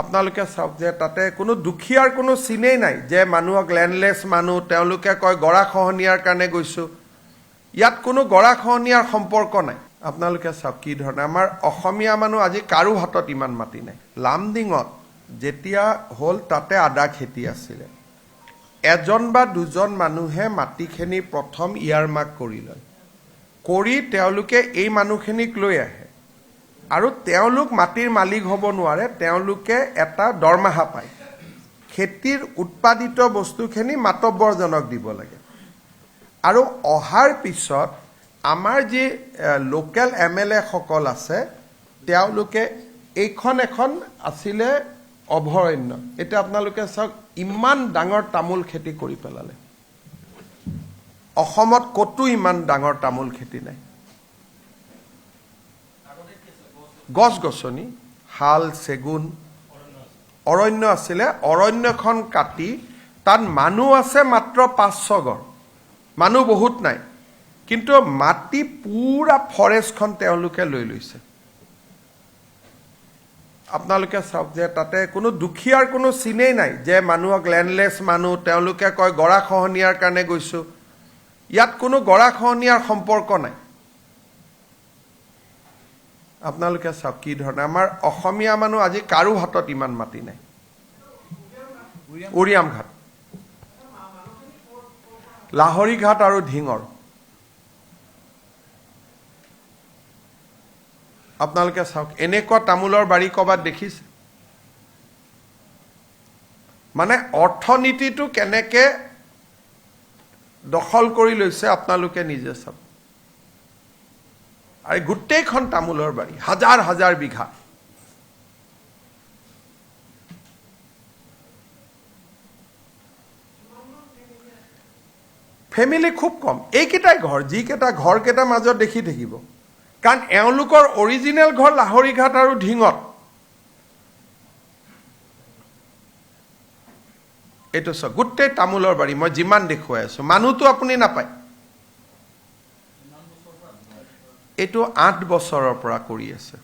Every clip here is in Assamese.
আপোনালোকে চাওক যে তাতে কোনো দুখীয়াৰ কোনো চিনেই নাই যে মানুহক ল্যান্ডলেস মানুহ তেওঁলোকে কয় গৰাখহনীয়াৰ কাৰণে গৈছো ইয়াত কোনো গৰাখহনীয়াৰ সম্পৰ্ক নাই আপোনালোকে চাওক কি ধৰণে আমাৰ অসমীয়া মানুহ আজি কাৰো হাতত ইমান মাটি নাই লামডিঙত যেতিয়া হল তাতে আদা খেতি আছিল এজন বা দুজন মানুহে মাটিখিনি প্ৰথম ইয়াৰমাৰ্ক কৰি লয় কৰি তেওঁলোকে এই মানুহখিনিক লৈ আহে আৰু তেওঁলোক মাটিৰ মালিক হ'ব নোৱাৰে তেওঁলোকে এটা দৰমহা পায় খেতিৰ উৎপাদিত বস্তুখিনি মাতব্বৰজনক দিব লাগে আৰু অহাৰ পিছত আমাৰ যি লোকেল এমএলএ সকল আছে তেওঁলোকে এইখন এখন আছিলে অভয়াৰণ্য এটা আপোনালোকে চাওক ইমান ডাঙৰ তামোল খেতি কৰি পেলালে অসমত কতো ইমান ডাঙৰ তামোল খেতি নাই গছ গছনি হাল সেগুন অৰণ্য আছিলে অৰণ্যখন কাটি তাত মানুহ আছে মাত্ৰ 500 গড় মানুহ বহুত নাই কিন্তু মাটি পুৰা ফৰেষ্টখন তেওঁলোকে লৈ লৈছে আপোনালোকে চাওক যে তাতে কোনো দুখীয়াৰ কোনো চিনেই নাই যে মানুহক ল্যান্ডলেস মানুহ তেওঁলোকে কয় গৰাখহনীয়াৰ কাৰণে গৈছো ইয়াত কোনো গৰাখহনীয়াৰ সম্পৰ্ক নাই আপোনালোকে চাওক কি ধৰণে আমাৰ অসমীয়া মানুহ আজি কাৰো হাতত ইমান মাটি নাই উৰিয়াম ঘাট লাহৰি ঘাট আৰু ঢিঙৰ আপোনালোকে চাওক এনেকুৱা তামোলৰ বাৰী কবাত দেখিছে মানে অৰ্থনীতিটো কেনেকে দখল কৰি লৈছে আপোনালোকে নিজে চাওক আৰু গোটেইখন তামোলৰ বাৰী হাজাৰ হাজাৰ বিঘা ফেমিলি খুব কম এইকেইটাই ঘৰ যিকেইটা ঘৰকেইটা মাজত দেখি থাকিব কাৰণ এওঁলোকৰ অৰিজিনেল ঘৰ লাহৰি ঘাট আৰু ঢিঙত এইটো চাওক গোটেই তামোলৰ বাৰী মই যিমান দেখুৱাই আছো মানুহটো আপুনি নাপায় এইটো 8 বছৰৰ পৰা কৰি আছে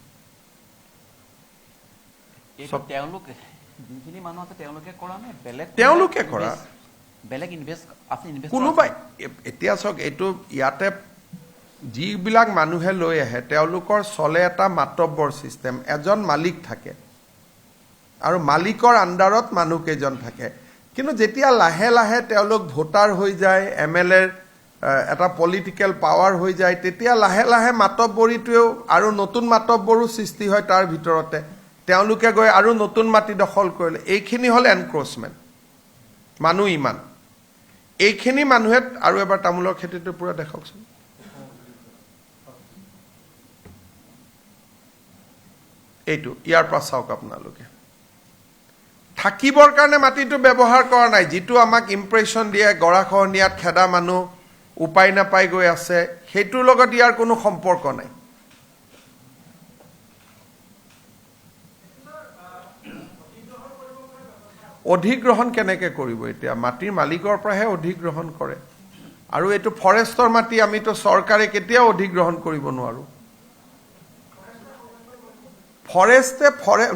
সব তেওঁলোকে যিখিনি মানুহ আছে তেওঁলোকে কৰা নে তেওঁলোকে কৰা বেলেগ ইনভেষ্ট আছে ইনভেষ্ট কোনোবাই এতিয়া চাওক এইটো ইয়াতে যিবিলাক মানুহে লৈ আহে তেওঁলোকৰ চলে এটা মাতব্বৰ সিস্টেম এজন মালিক থাকে আৰু মালিকৰ আন্ডাৰত মানুহ কেইজন থাকে কিন্তু যেতিয়া লাহে লাহে তেওঁলোক ভোটাৰ হৈ যায় এমএলএ এটা পলিটিক্যাল পাৱাৰ হৈ যায় তেতিয়া লাহে লাহে মাতব্বৰীটোও আৰু নতুন মাতব্বৰো সৃষ্টি হয় তাৰ ভিতৰতে তেওঁলোকে গৈ আৰু নতুন মাটি দখল কৰিলে এইখিনি হল এনক্ৰোচমেন্ট মানুহ ইমান এইখিনি মানুহে আৰু এবাৰ তামোলৰ খেতিটো পুৰা দেখাওকচোন এইটো ইয়াৰ পৰা চাওক আপোনালোকে থাকিবৰ কাৰণে মাটিটো ব্যৱহাৰ কৰা নাই যিটো আমাক ইমপ্ৰেছন দিয়ে গৰাখহনীয়াত খেদা মানুহ উপায় নাপাই গৈ আছে সেইটোৰ লগত ইয়াৰ কোনো সম্পৰ্ক নাই অধিগ্ৰহণ কেনেকৈ কৰিব এতিয়া মাটিৰ মালিকৰ পৰাহে অধিগ্ৰহণ কৰে আৰু এইটো ফৰেষ্টৰ মাটি আমিতো চৰকাৰে কেতিয়াও অধিগ্ৰহণ কৰিব নোৱাৰো ফৰেষ্টে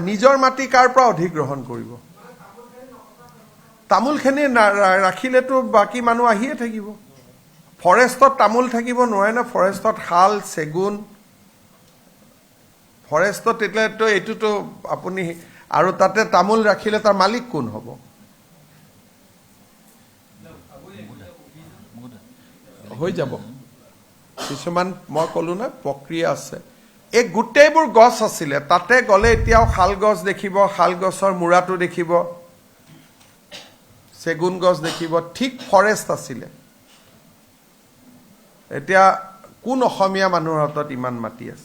নিজৰ মাটি কাৰ পৰা অধিগ্ৰহণ কৰিব তামোলখিনি ৰাখিলেতো বাকি মানুহ আহিয়ে থাকিব ফৰেষ্টত তামোল থাকিব নোৱাৰে না ফৰেষ্টত হাল সেগুন ফৰেষ্টত তেতিয়াতো এইটোতো আপুনি আৰু তাতে তামোল ৰাখিলে তাৰ মালিক কোন হ'ব হৈ যাব কিছুমান মই কলো না প্ৰক্ৰিয়া আছে এই গোটেইবোৰ গছ আছিলে তাতে গলে এতিয়াও শাল গছ দেখিব শাল গছৰ মুৰাটো দেখিব সেগুন গছ দেখিব ঠিক ফৰেষ্ট আছিলে এতিয়া কোন অসমীয়া মানুহৰ হাতত ইমান মাটি আছে